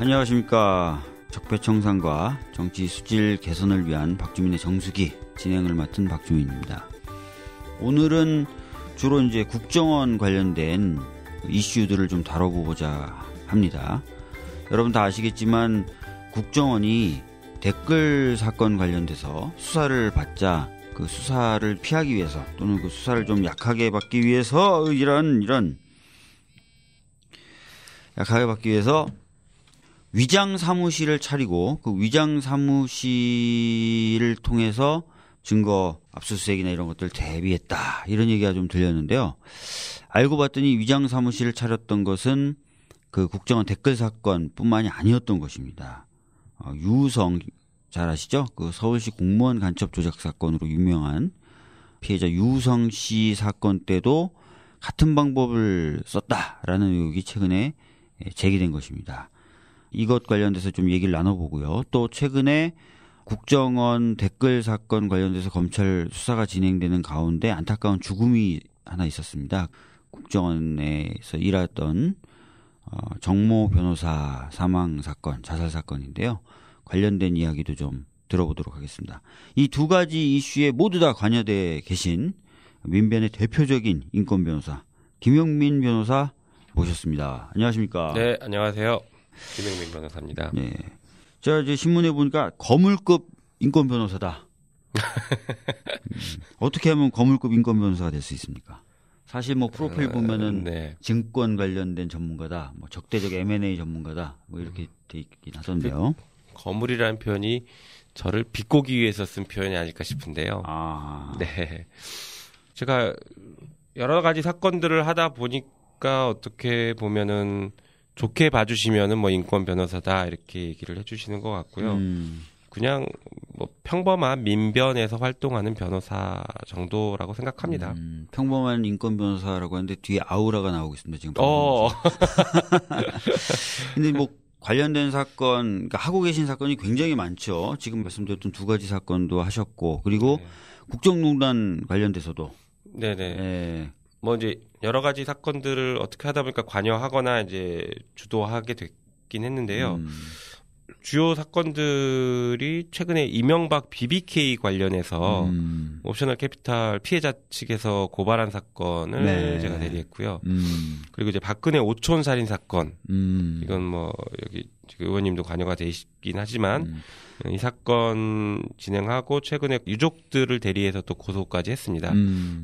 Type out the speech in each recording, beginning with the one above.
안녕하십니까. 적폐청산과 정치 수질 개선을 위한 박주민의 정수기 진행을 맡은 박주민입니다. 오늘은 주로 이제 국정원 관련된 이슈들을 좀 다뤄보고자 합니다. 여러분 다 아시겠지만 국정원이 댓글 사건 관련돼서 수사를 받자 그 수사를 피하기 위해서 또는 그 수사를 좀 약하게 받기 위해서 약하게 받기 위해서 위장 사무실을 차리고 그 위장 사무실을 통해서 증거 압수수색이나 이런 것들을 대비했다. 이런 얘기가 좀 들렸는데요. 알고 봤더니 위장 사무실을 차렸던 것은 그 국정원 댓글 사건뿐만이 아니었던 것입니다. 유성 잘 아시죠? 그 서울시 공무원 간첩 조작 사건으로 유명한 피해자 유성 씨 사건 때도 같은 방법을 썼다라는 의혹이 최근에 제기된 것입니다. 이것 관련돼서 좀 얘기를 나눠보고요. 또 최근에 국정원 댓글 사건 관련돼서 검찰 수사가 진행되는 가운데 안타까운 죽음이 하나 있었습니다. 국정원에서 일하던 정모 변호사 사망 사건, 자살 사건인데요. 관련된 이야기도 좀 들어보도록 하겠습니다. 이 두 가지 이슈에 모두 다 관여돼 계신 민변의 대표적인 인권 변호사 김영민 변호사 모셨습니다. 안녕하십니까? 네, 안녕하세요. 김영민 변호사입니다. 네, 제가 이제 신문에 보니까 거물급 인권 변호사다. 어떻게 하면 거물급 인권 변호사가 될 수 있습니까? 사실 뭐 프로필 보면은 네. 증권 관련된 전문가다, 뭐 적대적 M&A 전문가다, 뭐 이렇게 돼 있긴 하던데요. 거물이라는 표현이 저를 비꼬기 위해서 쓴 표현이 아닐까 싶은데요. 네, 제가 여러 가지 사건들을 하다 보니까 어떻게 보면은 좋게 봐주시면은 뭐 인권 변호사다 이렇게 얘기를 해주시는 것 같고요. 그냥 뭐 평범한 민변에서 활동하는 변호사 정도라고 생각합니다. 평범한 인권 변호사라고 하는데 뒤에 아우라가 나오고 있습니다. 지금. 근데 뭐 관련된 사건, 그러니까 하고 계신 사건이 굉장히 많죠. 지금 말씀드렸던 두 가지 사건도 하셨고, 그리고 네. 국정농단 관련돼서도. 네네. 네. 뭐 이제 여러 가지 사건들을 어떻게 하다 보니까 관여하거나 이제 주도하게 됐긴 했는데요. 주요 사건들이 최근에 이명박 BBK 관련해서 옵셔널 캐피탈 피해자 측에서 고발한 사건을 네. 제가 대리했고요. 그리고 이제 박근혜 오촌 살인 사건. 이건 뭐 여기 지금 의원님도 관여가 돼 있긴 하지만 이 사건 진행하고 최근에 유족들을 대리해서 또 고소까지 했습니다.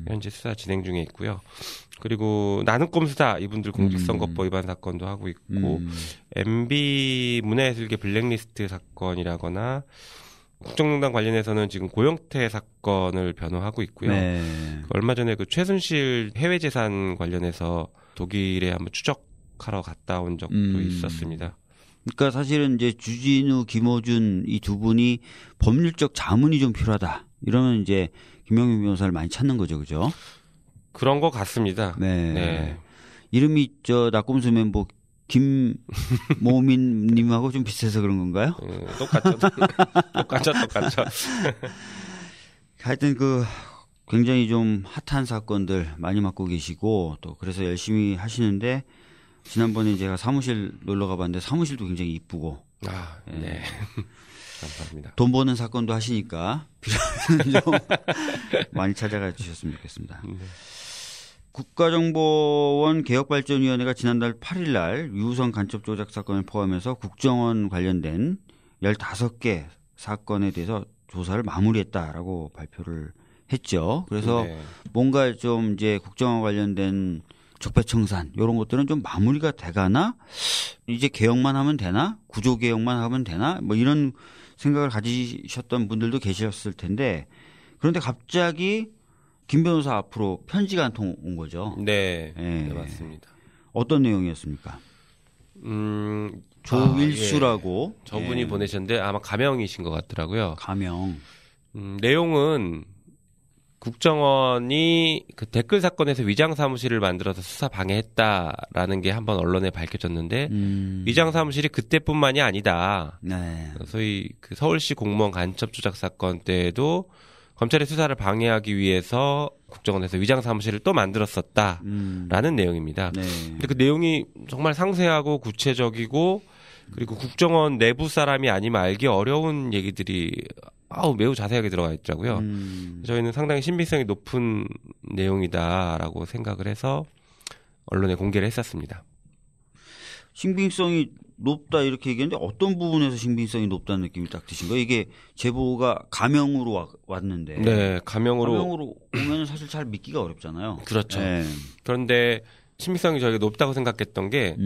현재 수사 진행 중에 있고요. 그리고 나는 꼼수다 이분들 공직선거법 위반 사건도 하고 있고 MB 문화예술계 블랙리스트 사건이라거나 국정농단 관련해서는 지금 고영태 사건을 변호하고 있고요. 네. 얼마 전에 그 최순실 해외 재산 관련해서 독일에 한번 추적하러 갔다 온 적도 있었습니다. 그러니까 사실은 이제 주진우, 김어준 이 두 분이 법률적 자문이 좀 필요하다. 이러면 이제 김영민 변호사를 많이 찾는 거죠, 그죠? 그런 것 같습니다. 네. 네. 이름이 낙곰수 멤버 김모민님하고 좀 비슷해서 그런 건가요? 똑같죠. 똑같죠. 하여튼 굉장히 좀 핫한 사건들 많이 맡고 계시고 또 그래서 열심히 하시는데 지난번에 제가 사무실 놀러 가봤는데 사무실도 굉장히 이쁘고. 네. 감사합니다. 돈 버는 사건도 하시니까 필요하면 좀 많이 찾아가 주셨으면 좋겠습니다. 국가정보원 개혁발전위원회가 지난달 8일 날 유성 간첩 조작 사건을 포함해서 국정원 관련된 15개 사건에 대해서 조사를 마무리했다라고 발표를 했죠. 그래서 네. 뭔가 좀 이제 국정원 관련된 적폐청산 이런 것들은 좀 마무리가 돼가나 이제 개혁만 하면 되나 구조 개혁만 하면 되나 뭐 이런 생각을 가지셨던 분들도 계셨을 텐데 그런데 갑자기 김 변호사 앞으로 편지가 한 통 온 거죠. 네, 네 맞습니다. 어떤 내용이었습니까? 조일수라고 예. 저분이 보내셨는데 아마 가명이신 것 같더라고요. 가명. 내용은 국정원이 그 댓글 사건에서 위장 사무실을 만들어서 수사 방해했다라는 게 한번 언론에 밝혀졌는데 위장 사무실이 그때뿐만이 아니다. 네. 소위 그 서울시 공무원 간첩 조작 사건 때에도 검찰의 수사를 방해하기 위해서 국정원에서 위장 사무실을 또 만들었었다라는 내용입니다. 네. 근데 그 내용이 정말 상세하고 구체적이고 그리고 국정원 내부 사람이 아니면 알기 어려운 얘기들이 매우 자세하게 들어가 있더라고요. 저희는 상당히 신빙성이 높은 내용이다라고 생각을 해서 언론에 공개를 했었습니다. 신빙성이 높다 이렇게 얘기했는데 어떤 부분에서 신빙성이 높다는 느낌이 딱 드신 거예요? 이게 제보가 가명으로 왔는데. 네, 가명으로 오면 사실 잘 믿기가 어렵잖아요. 그렇죠. 네. 그런데 신빙성이 저희가 높다고 생각했던 게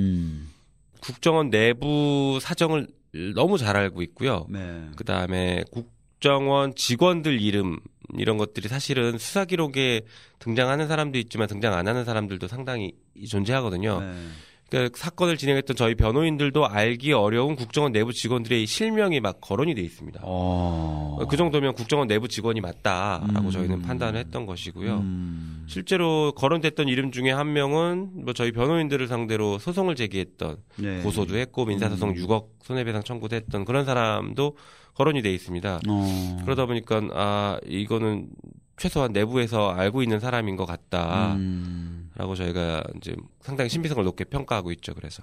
국정원 내부 사정을 너무 잘 알고 있고요. 네. 그다음에 국정원 직원들 이름 이런 것들이 사실은 수사 기록에 등장하는 사람도 있지만 등장 안 하는 사람들도 상당히 존재하거든요. 네. 그러니까 사건을 진행했던 저희 변호인들도 알기 어려운 국정원 내부 직원들의 실명이 막 거론이 돼 있습니다. 그 정도면 국정원 내부 직원이 맞다라고 저희는 판단을 했던 것이고요. 실제로 거론됐던 이름 중에 한 명은 뭐 저희 변호인들을 상대로 소송을 제기했던 네. 고소도 했고 민사소송 6억 손해배상 청구도 했던 그런 사람도 거론이 돼 있습니다. 그러다 보니까 이거는 최소한 내부에서 알고 있는 사람인 것 같다라고 저희가 이제 상당히 신빙성을 높게 평가하고 있죠. 그래서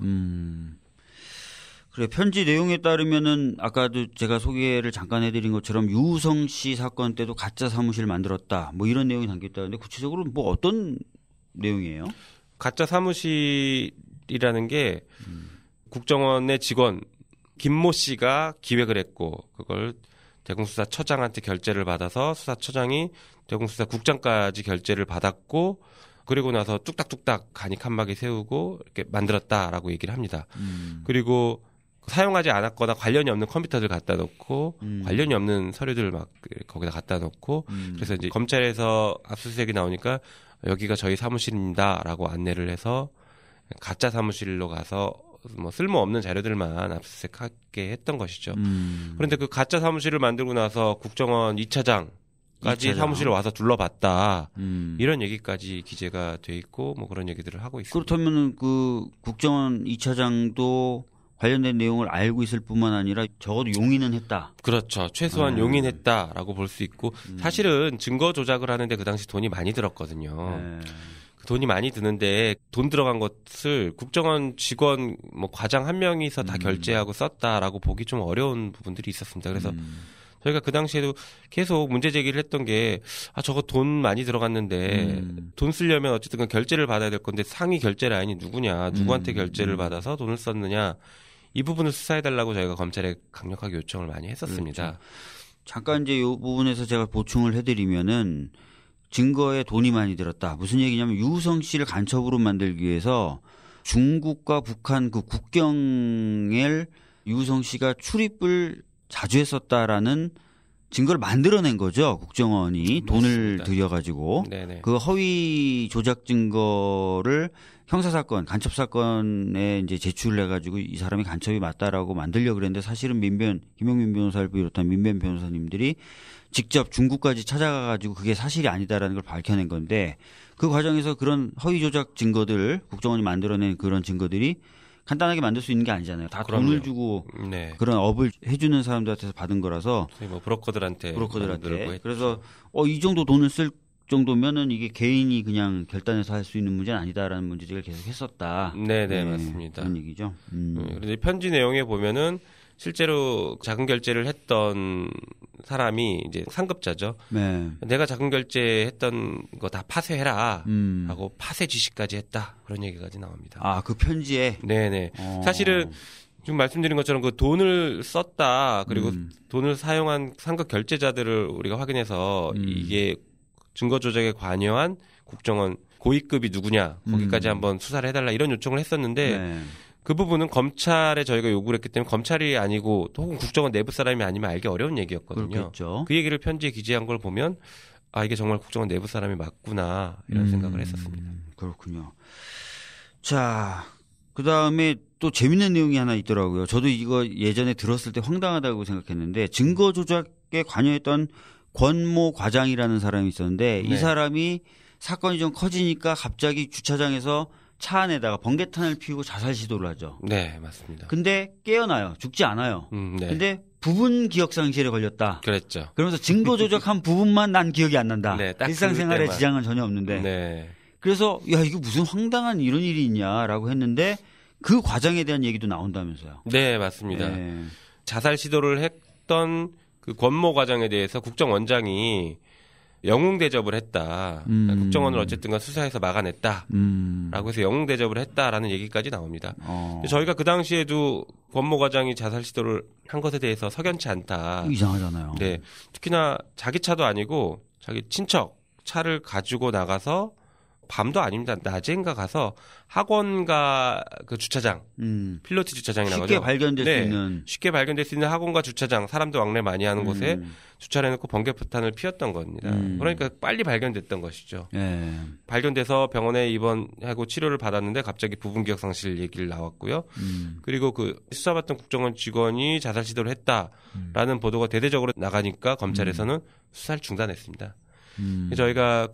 그래 편지 내용에 따르면은 아까도 제가 소개를 잠깐 해드린 것처럼 유우성 씨 사건 때도 가짜 사무실 만들었다 뭐 이런 내용이 담겨 있다는데 구체적으로 뭐 어떤 내용이에요? 가짜 사무실이라는 게 국정원의 직원 김모 씨가 기획을 했고 그걸 대공수사처장한테 결재를 받아서 수사처장이 대공수사국장까지 결재를 받았고 그리고 나서 뚝딱뚝딱 간이 칸막이 세우고 이렇게 만들었다라고 얘기를 합니다. 그리고 사용하지 않았거나 관련이 없는 컴퓨터들 갖다 놓고 관련이 없는 서류들을 막 거기다 갖다 놓고 그래서 이제 검찰에서 압수수색이 나오니까 여기가 저희 사무실입니다라고 안내를 해서 가짜 사무실로 가서 뭐 쓸모없는 자료들만 압수수색하게 했던 것이죠. 그런데 그 가짜 사무실을 만들고 나서 국정원 2차장까지 사무실에 와서 둘러봤다. 이런 얘기까지 기재가 돼 있고 뭐 그런 얘기들을 하고 있습니다. 그렇다면 그 국정원 2차장도 관련된 내용을 알고 있을 뿐만 아니라 적어도 용인은 했다. 그렇죠. 최소한 용인했다라고 볼 수 있고 사실은 증거 조작을 하는데 그 당시 돈이 많이 들었거든요. 돈이 많이 드는데 돈 들어간 것을 국정원 직원 뭐 과장 한 명이서 다 결제하고 썼다라고 보기 좀 어려운 부분들이 있었습니다. 그래서 저희가 그 당시에도 계속 문제 제기를 했던 게 저거 돈 많이 들어갔는데 돈 쓰려면 어쨌든 결제를 받아야 될 건데 상위 결제 라인이 누구냐 누구한테 결제를 받아서 돈을 썼느냐 이 부분을 수사해달라고 저희가 검찰에 강력하게 요청을 많이 했었습니다. 그렇죠. 잠깐 이제 이 부분에서 제가 보충을 해드리면은 증거에 돈이 많이 들었다. 무슨 얘기냐면 유우성 씨를 간첩으로 만들기 위해서 중국과 북한 그 국경에 유우성 씨가 출입을 자주 했었다라는 증거를 만들어낸 거죠. 국정원이 돈을 들여가지고 네네. 그 허위 조작 증거를 형사사건, 간첩사건에 이제 제출을 해가지고 이 사람이 간첩이 맞다라고 만들려고 그랬는데 사실은 김용민 변호사를 비롯한 민변 변호사님들이 직접 중국까지 찾아가가지고 그게 사실이 아니다라는 걸 밝혀낸 건데 그 과정에서 그런 허위 조작 증거들 국정원이 만들어낸 그런 증거들이 간단하게 만들 수 있는 게 아니잖아요. 다 그럼요. 돈을 주고 네. 그런 업을 해주는 사람들한테서 받은 거라서 뭐 브로커들한테 그래서 이 정도 돈을 쓸 정도면은 이게 개인이 그냥 결단해서 할 수 있는 문제는 아니다라는 문제제기를 계속 했었다. 네네 맞습니다. 그런 얘기죠. 그런데 편지 내용에 보면은 실제로 자금 결제를 했던 사람이 이제 상급자죠. 네. 내가 자금 결제했던 거 다 파쇄해라 하고 파쇄 지시까지 했다. 그런 얘기까지 나옵니다. 그 편지에? 네네. 사실은 지금 말씀드린 것처럼 그 돈을 썼다. 그리고 돈을 사용한 상급 결제자들을 우리가 확인해서 이게 증거 조작에 관여한 국정원 고위급이 누구냐. 거기까지 한번 수사를 해달라. 이런 요청을 했었는데 네. 그 부분은 검찰에 저희가 요구를 했기 때문에 검찰이 아니고 혹은 국정원 내부 사람이 아니면 알기 어려운 얘기였거든요. 그렇겠죠. 그 얘기를 편지에 기재한 걸 보면 이게 정말 국정원 내부 사람이 맞구나 이런 생각을 했었습니다. 그렇군요. 자, 그다음에 또 재밌는 내용이 하나 있더라고요. 저도 이거 예전에 들었을 때 황당하다고 생각했는데 증거 조작에 관여했던 권모 과장이라는 사람이 있었는데 네. 이 사람이 사건이 좀 커지니까 갑자기 주차장에서 차 안에다가 번개탄을 피우고 자살 시도를 하죠. 네, 맞습니다. 근데 깨어나요. 죽지 않아요. 네. 근데 부분 기억상실에 걸렸다. 그랬죠. 그러면서 증거 조작한 부분만 난 기억이 안 난다. 네, 딱 일상생활에 그때만. 지장은 전혀 없는데. 네. 그래서 이게 무슨 황당한 이런 일이 있냐라고 했는데 그 과정에 대한 얘기도 나온다면서요. 네, 맞습니다. 네. 자살 시도를 했던 그 권모 과정에 대해서 국정원장이 영웅 대접을 했다. 국정원을 어쨌든간 수사해서 막아냈다라고 해서 영웅 대접을 했다라는 얘기까지 나옵니다. 저희가 그 당시에도 권모 과장이 자살 시도를 한 것에 대해서 석연치 않다. 이상하잖아요. 네, 특히나 자기 차도 아니고 자기 친척 차를 가지고 나가서 밤도 아닙니다. 낮인가 가서 학원가 그 주차장, 필로티 주차장이라고 하죠. 쉽게 발견될 수 있는. 쉽게 발견될 수 있는 학원가 주차장, 사람도 왕래 많이 하는 곳에 주차를 해놓고 번개포탄을 피웠던 겁니다. 그러니까 빨리 발견됐던 것이죠. 발견돼서 병원에 입원하고 치료를 받았는데 갑자기 부분기억 상실 얘기를 나왔고요. 그리고 그 수사받던 국정원 직원이 자살 시도를 했다라는 보도가 대대적으로 나가니까 검찰에서는 수사를 중단했습니다. 저희가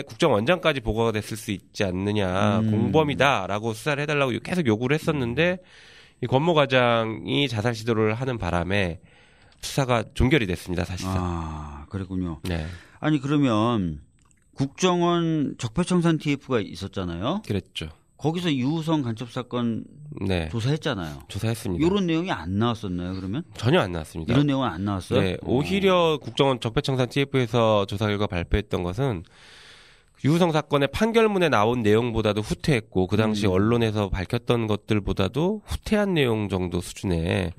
국정원장까지 보고가 됐을 수 있지 않느냐, 공범이다라고 수사를 해달라고 계속 요구를 했었는데 이 권모 과장이 자살 시도를 하는 바람에 수사가 종결이 됐습니다, 사실상. 아, 그랬군요. 네. 아니 그러면 국정원 적폐청산 TF가 있었잖아요. 그랬죠. 거기서 유우성 간첩 사건 네. 조사했잖아요. 조사했습니다. 이런 내용이 안 나왔었나요, 그러면? 전혀 안 나왔습니다. 이런 내용은 안 나왔어요? 네. 오히려 국정원 적폐청산 TF에서 조사 결과 발표했던 것은 유우성 사건의 판결문에 나온 내용보다도 후퇴했고 그 당시 언론에서 밝혔던 것들보다도 후퇴한 내용 정도 수준의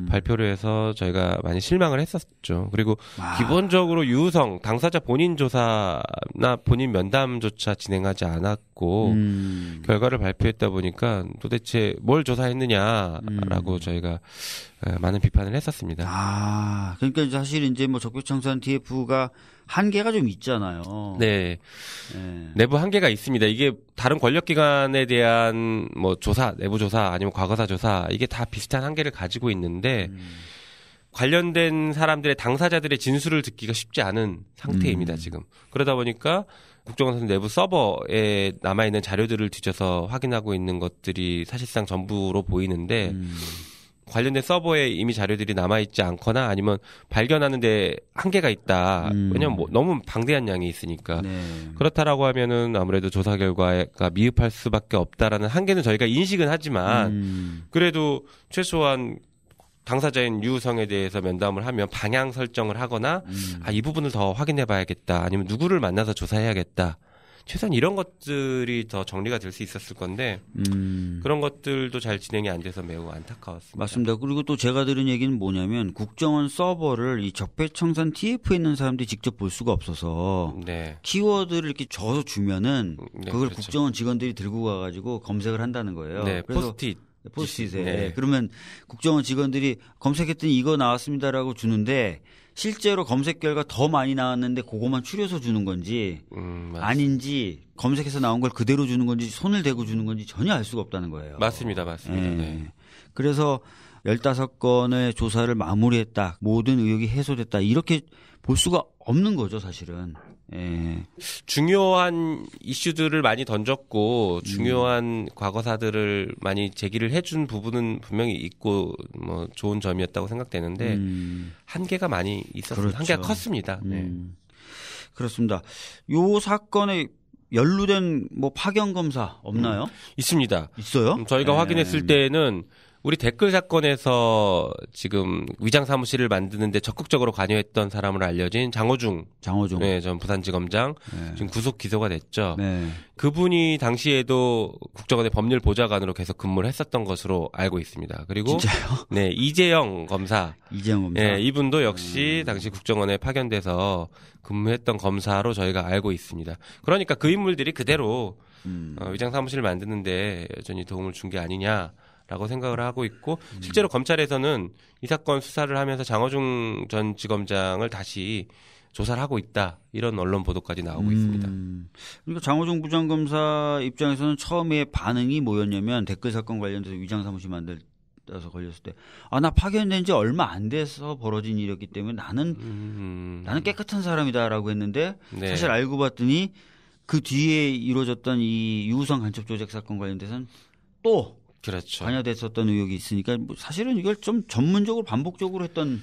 발표를 해서 저희가 많이 실망을 했었죠. 그리고 기본적으로 유우성 당사자 본인 조사나 본인 면담조차 진행하지 않았고 결과를 발표했다 보니까 도대체 뭘 조사했느냐라고 저희가 많은 비판을 했었습니다. 아, 그러니까 사실 이제 뭐 적폐청산 TF가 한계가 좀 있잖아요. 네. 내부 한계가 있습니다. 이게 다른 권력기관에 대한 뭐 조사, 내부 조사 아니면 과거사 조사 이게 다 비슷한 한계를 가지고 있는데 관련된 사람들의 당사자들의 진술을 듣기가 쉽지 않은 상태입니다, 지금. 그러다 보니까 국정원 내부 서버에 남아있는 자료들을 뒤져서 확인하고 있는 것들이 사실상 전부로 보이는데 관련된 서버에 이미 자료들이 남아있지 않거나 아니면 발견하는데 한계가 있다. 왜냐면 뭐 너무 방대한 양이 있으니까. 네. 그렇다라고 하면은 아무래도 조사 결과가 미흡할 수밖에 없다라는 한계는 저희가 인식은 하지만 그래도 최소한 당사자인 유우성에 대해서 면담을 하면 방향 설정을 하거나 이 부분을 더 확인해 봐야겠다. 아니면 누구를 만나서 조사해야겠다. 최소한 이런 것들이 더 정리가 될 수 있었을 건데 그런 것들도 잘 진행이 안 돼서 매우 안타까웠습니다. 맞습니다. 그리고 또 제가 들은 얘기는 뭐냐면 국정원 서버를 이 적폐청산 TF에 있는 사람들이 직접 볼 수가 없어서 네. 키워드를 이렇게 적어서 주면은 네, 그걸 그렇죠. 국정원 직원들이 들고 가가지고 검색을 한다는 거예요. 네, 그래서 포스트잇에. 네. 그러면 국정원 직원들이 검색했더니 이거 나왔습니다라고 주는데 실제로 검색 결과 더 많이 나왔는데 그것만 추려서 주는 건지 아닌지 검색해서 나온 걸 그대로 주는 건지 손을 대고 주는 건지 전혀 알 수가 없다는 거예요. 맞습니다. 네. 그래서 15건의 조사를 마무리했다. 모든 의혹이 해소됐다. 이렇게 볼 수가 없는 거죠, 사실은. 예. 중요한 이슈들을 많이 던졌고 중요한 과거사들을 많이 제기를 해준 부분은 분명히 있고 뭐 좋은 점이었다고 생각되는데 한계가 많이 있었어요. 그렇죠. 한계가 컸습니다. 네. 그렇습니다. 요 사건에 연루된 뭐 파견 검사 없나요? 있습니다. 있어요? 저희가 확인했을 때는 우리 댓글 사건에서 지금 위장 사무실을 만드는데 적극적으로 관여했던 사람으로 알려진 장호중. 네, 전 부산지검장. 네. 지금 구속 기소가 됐죠. 네. 그분이 당시에도 국정원의 법률 보좌관으로 계속 근무를 했었던 것으로 알고 있습니다. 그리고 진짜요? 네, 이재영 검사. 네, 이분도 역시 당시 국정원에 파견돼서 근무했던 검사로 저희가 알고 있습니다. 그러니까 그 인물들이 그대로 위장 사무실을 만드는데 여전히 도움을 준 게 아니냐. 라고 생각을 하고 있고 실제로 검찰에서는 이 사건 수사를 하면서 장호중 전 지검장을 다시 조사를 하고 있다. 이런 언론 보도까지 나오고 있습니다. 그러니까 장호중 부장검사 입장에서는 처음에 반응이 뭐였냐면 댓글 사건 관련돼서 위장 사무실 만들어서 걸렸을 때 나 파견된 지 얼마 안 돼서 벌어진 일이었기 때문에 나는 깨끗한 사람이다라고 했는데 네. 사실 알고 봤더니 그 뒤에 이루어졌던 이 유우성 간첩 조작 사건 관련돼서는 또 그렇죠. 관여됐었던 의혹이 있으니까 뭐 사실은 이걸 좀 전문적으로 반복적으로 했던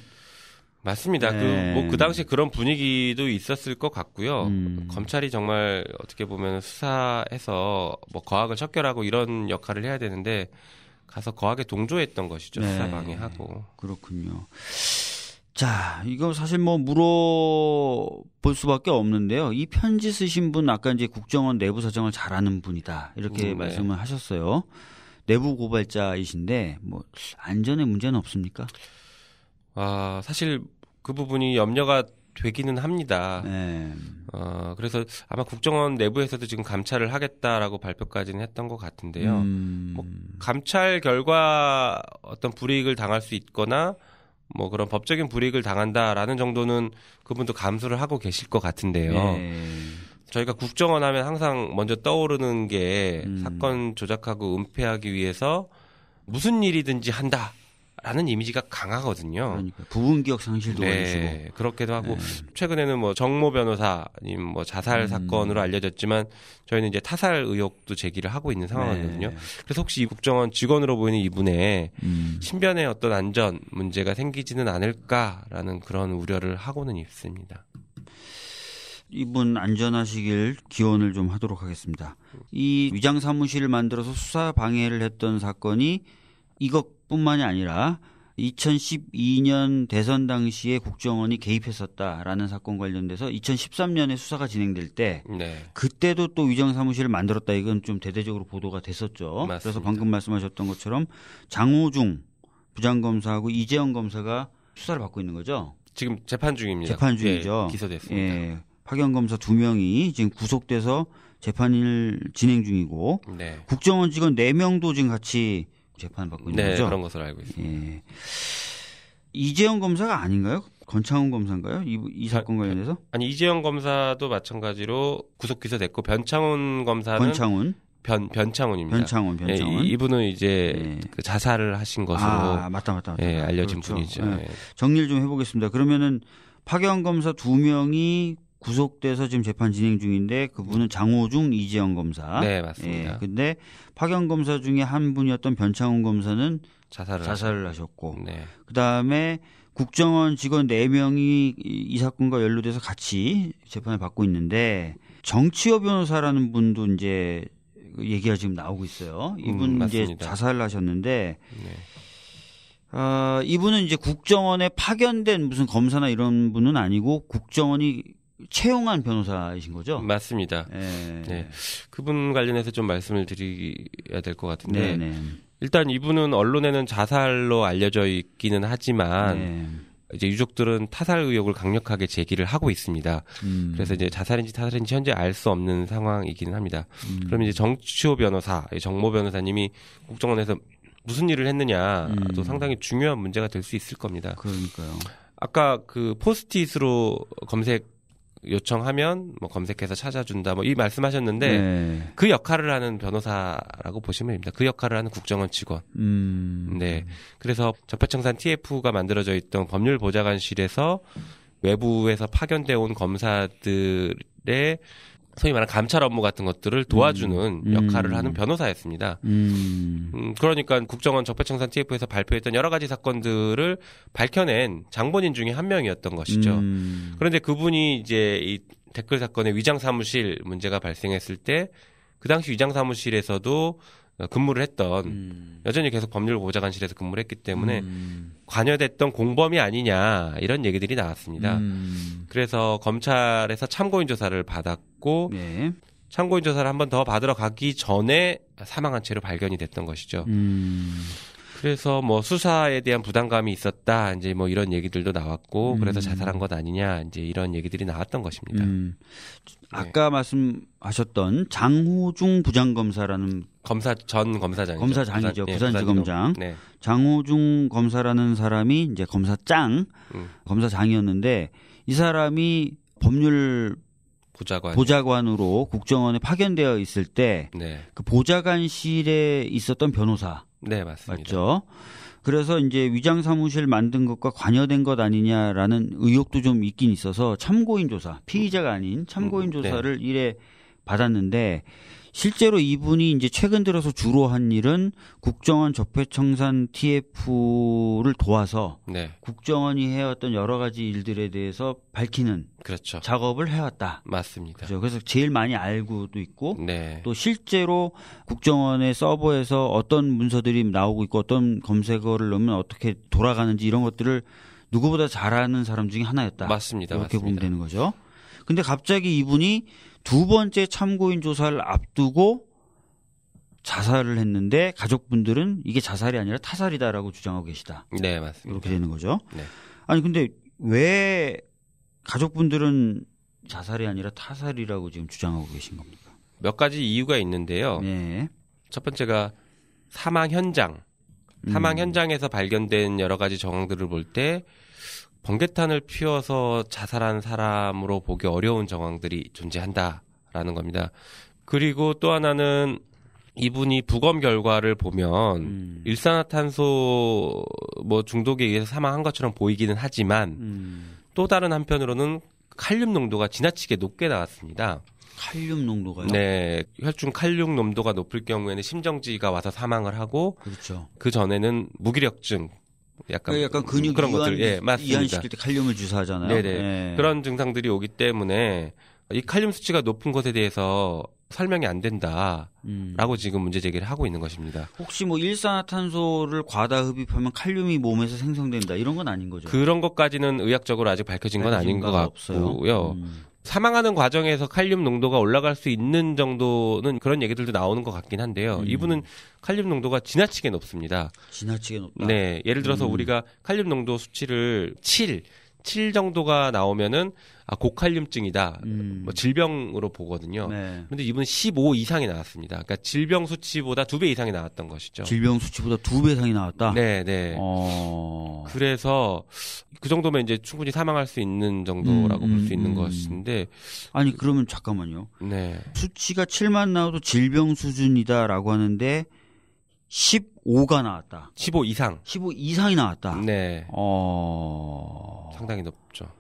맞습니다. 네. 그 당시에 그런 분위기도 있었을 것 같고요. 검찰이 정말 어떻게 보면 수사해서 뭐 거악을 척결하고 이런 역할을 해야 되는데 가서 거악에 동조했던 것이죠. 네. 수사 방해하고. 그렇군요. 자, 이거 사실 뭐 물어볼 수밖에 없는데요. 이 편지 쓰신 분 아까 이제 국정원 내부 사정을 잘 아는 분이다. 이렇게 말씀을 하셨어요. 내부 고발자이신데 뭐 안전에 문제는 없습니까? 사실 그 부분이 염려가 되기는 합니다. 네. 그래서 아마 국정원 내부에서도 지금 감찰을 하겠다라고 발표까지는 했던 것 같은데요. 뭐 감찰 결과 어떤 불이익을 당할 수 있거나 뭐 그런 법적인 불이익을 당한다라는 정도는 그분도 감수를 하고 계실 것 같은데요. 네. 저희가 국정원 하면 항상 먼저 떠오르는 게 사건 조작하고 은폐하기 위해서 무슨 일이든지 한다라는 이미지가 강하거든요. 그러니까 부분 기억 상실도 네, 그렇기도 하고 최근에는 뭐 정모 변호사님 뭐 자살 사건으로 알려졌지만 저희는 이제 타살 의혹도 제기를 하고 있는 상황이거든요. 그래서 혹시 이 국정원 직원으로 보이는 이분의 신변에 어떤 안전 문제가 생기지는 않을까라는 그런 우려를 하고는 있습니다. 이분 안전하시길 기원을 좀 하도록 하겠습니다. 이 위장 사무실을 만들어서 수사 방해를 했던 사건이 이것뿐만이 아니라 2012년 대선 당시에 국정원이 개입했었다라는 사건 관련돼서 2013년에 수사가 진행될 때 그때도 또 위장 사무실을 만들었다. 이건 좀 대대적으로 보도가 됐었죠. 맞습니다. 그래서 방금 말씀하셨던 것처럼 장호중 부장검사하고 이재영 검사가 수사를 받고 있는 거죠. 지금 재판 중입니다. 재판 중이죠. 기소됐습니다. 파견 검사 2명이 지금 구속돼서 재판을 진행 중이고 국정원 직원 4명도 지금 같이 재판받고 있는 거죠. 그런 것으로 알고 있습니다. 이재영 검사가 아닌가요? 건창훈 검사인가요? 이 사건 관련해서? 아니 이재영 검사도 마찬가지로 구속 기소됐고 변창훈 검사는 변창훈입니다. 변창훈. 이분은 이제 그 자살을 하신 것으로 맞다. 알려진 그렇죠. 분이죠. 정리를 좀 해보겠습니다. 그러면은 파견 검사 2명이 구속돼서 지금 재판 진행 중인데 그분은 장호중, 이재영 검사. 네, 맞습니다. 근데 파견 검사 중에 한 분이었던 변창훈 검사는 자살을 하셨고, 그다음에 국정원 직원 4명이 이 사건과 연루돼서 같이 재판을 받고 있는데 정치호 변호사라는 분도 이제 얘기가 지금 나오고 있어요. 이분 이제 자살을 하셨는데. 이분은 이제 국정원에 파견된 무슨 검사나 이런 분은 아니고 국정원이 채용한 변호사이신 거죠? 맞습니다. 그분 관련해서 좀 말씀을 드려야 될 것 같은데 일단 이분은 언론에는 자살로 알려져 있기는 하지만 이제 유족들은 타살 의혹을 강력하게 제기를 하고 있습니다. 그래서 이제 자살인지 타살인지 현재 알 수 없는 상황이기는 합니다. 그럼 이제 정치호 변호사, 정모 변호사님이 국정원에서 무슨 일을 했느냐 또 상당히 중요한 문제가 될 수 있을 겁니다. 그러니까요. 아까 그 포스트잇으로 검색 요청하면 뭐 검색해서 찾아준다 뭐 이 말씀하셨는데 그 역할을 하는 변호사라고 보시면 됩니다. 그 역할을 하는 국정원 직원. 그래서 적폐청산 TF가 만들어져 있던 법률보좌관실에서 외부에서 파견되어 온 검사들의 소위 말하는 감찰 업무 같은 것들을 도와주는 역할을 하는 변호사였습니다. 그러니까 국정원 적폐청산 TF에서 발표했던 여러 가지 사건들을 밝혀낸 장본인 중에 한 명이었던 것이죠. 그런데 그분이 이제 이 댓글 사건의 위장 사무실 문제가 발생했을 때 그 당시 위장 사무실에서도 근무를 했던 여전히 계속 법률보좌관실에서 근무를 했기 때문에 관여됐던 공범이 아니냐 이런 얘기들이 나왔습니다. 그래서 검찰에서 참고인 조사를 받았고 참고인 조사를 한 번 더 받으러 가기 전에 사망한 채로 발견이 됐던 것이죠. 그래서 뭐 수사에 대한 부담감이 있었다 이제 뭐 이런 얘기들도 나왔고 그래서 자살한 것 아니냐 이제 이런 얘기들이 나왔던 것입니다. 아까 말씀하셨던 장호중 부장검사라는 검사장이죠. 부산지검장. 장호중 검사라는 사람이 이제 검사장이었는데 이 사람이 법률 보좌관으로 국정원에 파견되어 있을 때 그 보좌관실에 있었던 변호사. 네, 맞습니다. 맞죠? 그래서 이제 위장 사무실 만든 것과 관여된 것 아니냐라는 의혹도 좀 있긴 있어서 참고인 조사, 피의자가 아닌 참고인 조사를 일에 받았는데 실제로 이분이 이제 최근 들어서 주로 한 일은 국정원 적폐청산 TF를 도와서 네. 국정원이 해왔던 여러 가지 일들에 대해서 밝히는 그렇죠. 작업을 해왔다. 맞습니다. 그렇죠. 그래서 제일 많이 알고도 있고 네. 또 실제로 국정원의 서버에서 어떤 문서들이 나오고 있고 어떤 검색어를 넣으면 어떻게 돌아가는지 이런 것들을 누구보다 잘 아는 사람 중에 하나였다. 맞습니다. 이렇게 맞습니다. 보면 되는 거죠. 근데 갑자기 이분이 두 번째 참고인 조사를 앞두고 자살을 했는데 가족분들은 이게 자살이 아니라 타살이다라고 주장하고 계시다. 네, 맞습니다. 이렇게 되는 거죠. 네. 아니 근데 왜 가족분들은 자살이 아니라 타살이라고 지금 주장하고 계신 겁니까? 몇 가지 이유가 있는데요. 네. 첫 번째가 사망 현장. 사망 현장에서 발견된 여러 가지 정황들을 볼 때 번개탄을 피워서 자살한 사람으로 보기 어려운 정황들이 존재한다라는 겁니다. 그리고 또 하나는 이분이 부검 결과를 보면 일산화탄소 뭐 중독에 의해서 사망한 것처럼 보이기는 하지만 또 다른 한편으로는 칼륨 농도가 지나치게 높게 나왔습니다. 칼륨 농도가요? 네, 혈중 칼륨 농도가 높을 경우에는 심정지가 와서 사망을 하고, 그렇죠. 그 전에는 무기력증, 약간 근육 그런 것들, 예, 맞습니다. 이완시킬 때 칼륨을 주사하잖아요. 네네. 예. 그런 증상들이 오기 때문에 이 칼륨 수치가 높은 것에 대해서 설명이 안 된다라고 지금 문제 제기를 하고 있는 것입니다. 혹시 뭐 일산화탄소를 과다 흡입하면 칼륨이 몸에서 생성된다 이런 건 아닌 거죠? 그런 것까지는 의학적으로 아직 밝혀진 건 아닌 것 같고요. 사망하는 과정에서 칼륨 농도가 올라갈 수 있는 정도는 그런 얘기들도 나오는 것 같긴 한데요. 이분은 칼륨 농도가 지나치게 높습니다. 지나치게 높다? 네. 예를 들어서 우리가 칼륨 농도 수치를 7 정도가 나오면은 고칼륨증이다. 뭐 질병으로 보거든요. 네. 그런데 이분은 15 이상이 나왔습니다. 그러니까 질병 수치보다 2배 이상이 나왔던 것이죠. 질병 수치보다 2배 이상이 나왔다? 네, 네. 그래서 그 정도면 이제 충분히 사망할 수 있는 정도라고 볼 수 있는 것인데. 아니, 그러면 잠깐만요. 네. 수치가 7만 나와도 질병 수준이다라고 하는데 15가 나왔다. 15 이상. 15 이상이 나왔다. 네. 상당히 높죠.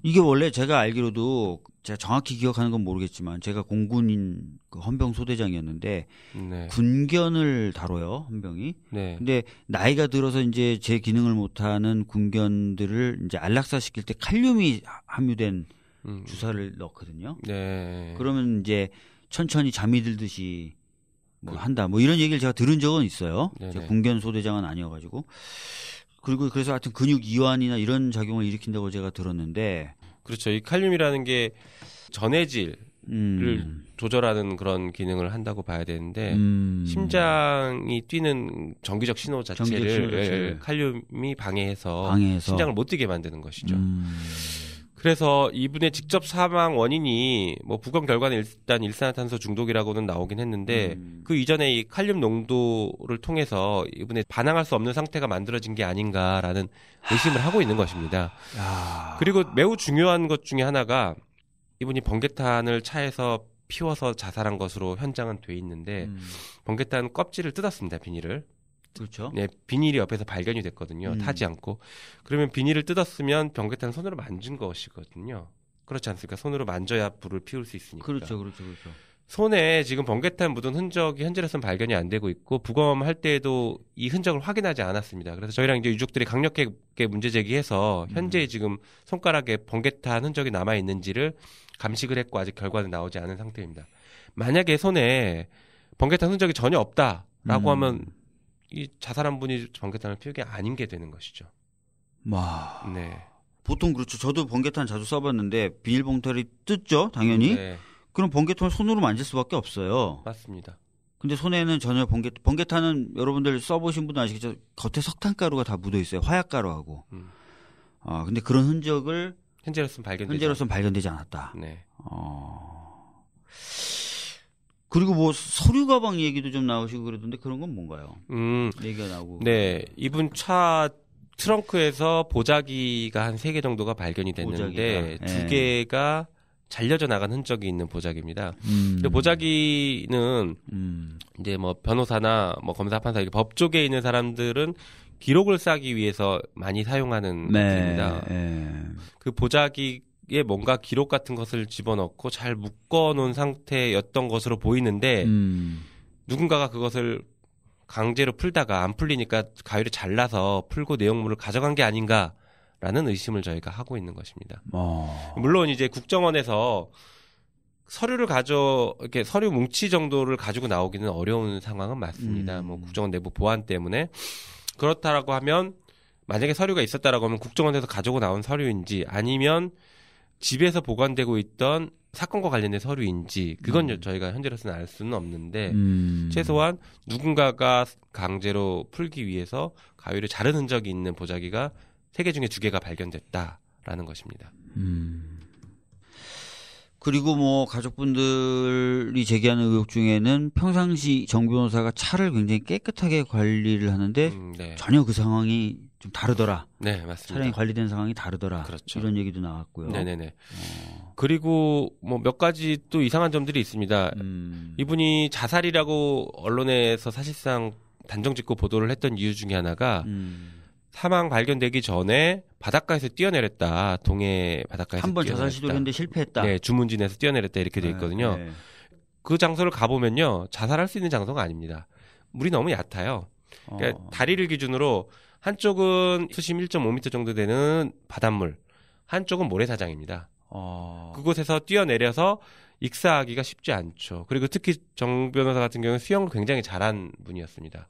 이게 원래 제가 알기로도 제가 정확히 기억하는 건 모르겠지만 제가 공군인 그 헌병 소대장이었는데 네. 군견을 다뤄요, 헌병이. 네. 근데 나이가 들어서 이제 제 기능을 못하는 군견들을 이제 안락사시킬 때 칼륨이 함유된 주사를 넣거든요. 네. 그러면 이제 천천히 잠이 들듯이 뭐 한다. 뭐 이런 얘기를 제가 들은 적은 있어요. 제가 군견 소대장은 아니어가지고. 그리고 그래서 하여튼 근육 이완이나 이런 작용을 일으킨다고 제가 들었는데. 그렇죠. 이 칼륨이라는 게 전해질을 조절하는 그런 기능을 한다고 봐야 되는데 심장이 뛰는 정기적 신호 자체를 칼륨이 방해해서 심장을 못 뛰게 만드는 것이죠. 그래서 이분의 직접 사망 원인이 뭐 부검 결과는 일단 일산화탄소 중독이라고는 나오긴 했는데 그 이전에 이 칼륨 농도를 통해서 이분의 반항할 수 없는 상태가 만들어진 게 아닌가라는 의심을 하고 있는 것입니다. 그리고 매우 중요한 것 중에 하나가 이분이 번개탄을 차에서 피워서 자살한 것으로 현장은 돼 있는데 번개탄 껍질을 뜯었습니다. 비닐을. 그렇죠. 네, 비닐이 옆에서 발견이 됐거든요. 타지 않고. 그러면 비닐을 뜯었으면 번개탄 손으로 만진 것이거든요. 그렇지 않습니까? 손으로 만져야 불을 피울 수 있으니까. 그렇죠. 손에 지금 번개탄 묻은 흔적이 현재로서는 발견이 안 되고 있고 부검할 때에도 이 흔적을 확인하지 않았습니다. 그래서 저희랑 이제 유족들이 강력하게 문제 제기해서 현재 지금 손가락에 번개탄 흔적이 남아 있는지를 감식을 했고 아직 결과는 나오지 않은 상태입니다. 만약에 손에 번개탄 흔적이 전혀 없다라고 하면 이 자살한 분이 번개탄을 피운 게 아닌 게 되는 것이죠. 네. 보통 그렇죠. 저도 번개탄 자주 써봤는데 비닐봉투를 뜯죠, 당연히. 네. 그럼 번개탄을 손으로 만질 수밖에 없어요. 맞습니다. 근데 손에는 전혀 번개탄은 여러분들 써보신 분은 아시겠죠? 겉에 석탄가루가 다 묻어 있어요. 화약가루하고. 근데 그런 흔적을 현재로서는 발견되지 않았다. 네. 그리고 뭐 서류 가방 얘기도 좀 나오시고 그러던데 그런 건 뭔가요? 얘기가 나오고. 네. 이분 차 트렁크에서 보자기가 한 3개 정도가 발견이 됐는데 2개가 잘려져 나간 흔적이 있는 보자기입니다. 근데 보자기는 이제 뭐 변호사나 뭐 검사, 판사 이렇게 법 쪽에 있는 사람들은 기록을 싸기 위해서 많이 사용하는 것입니다. 그 보자기가 뭔가 기록 같은 것을 집어넣고 잘 묶어놓은 상태였던 것으로 보이는데 누군가가 그것을 강제로 풀다가 안 풀리니까 가위를 잘라서 풀고 내용물을 가져간 게 아닌가라는 의심을 저희가 하고 있는 것입니다. 물론 이제 국정원에서 서류를 이렇게 서류 뭉치 정도를 가지고 나오기는 어려운 상황은 맞습니다. 뭐 국정원 내부 보안 때문에 그렇다라고 하면 만약에 서류가 있었다라고 하면 국정원에서 가지고 나온 서류인지 아니면 집에서 보관되고 있던 사건과 관련된 서류인지 그건 저희가 현재로서는 알 수는 없는데 최소한 누군가가 강제로 풀기 위해서 가위를 자른 흔적이 있는 보자기가 3개 중에 2개가 발견됐다라는 것입니다. 그리고 뭐 가족분들이 제기하는 의혹 중에는 평상시 정 변호사가 차를 굉장히 깨끗하게 관리를 하는데 네. 전혀 그 상황이 좀 다르더라. 네, 맞습니다. 차량이 관리된 상황이 다르더라. 그렇죠. 이런 얘기도 나왔고요. 네네네. 그리고 뭐 몇 가지 또 이상한 점들이 있습니다. 이분이 자살이라고 언론에서 사실상 단정짓고 보도를 했던 이유 중에 하나가 사망 발견되기 전에 바닷가에서 뛰어내렸다. 동해 바닷가에서 한 번 자살 시도를 했는데 실패했다. 네, 주문진에서 뛰어내렸다 이렇게 돼 있거든요. 네. 그 장소를 가보면요. 자살할 수 있는 장소가 아닙니다. 물이 너무 얕아요. 그러니까 다리를 기준으로 한쪽은 수심 1.5m 정도 되는 바닷물, 한쪽은 모래사장입니다. 그곳에서 뛰어내려서 익사하기가 쉽지 않죠. 그리고 특히 정 변호사 같은 경우는 수영을 굉장히 잘한 분이었습니다.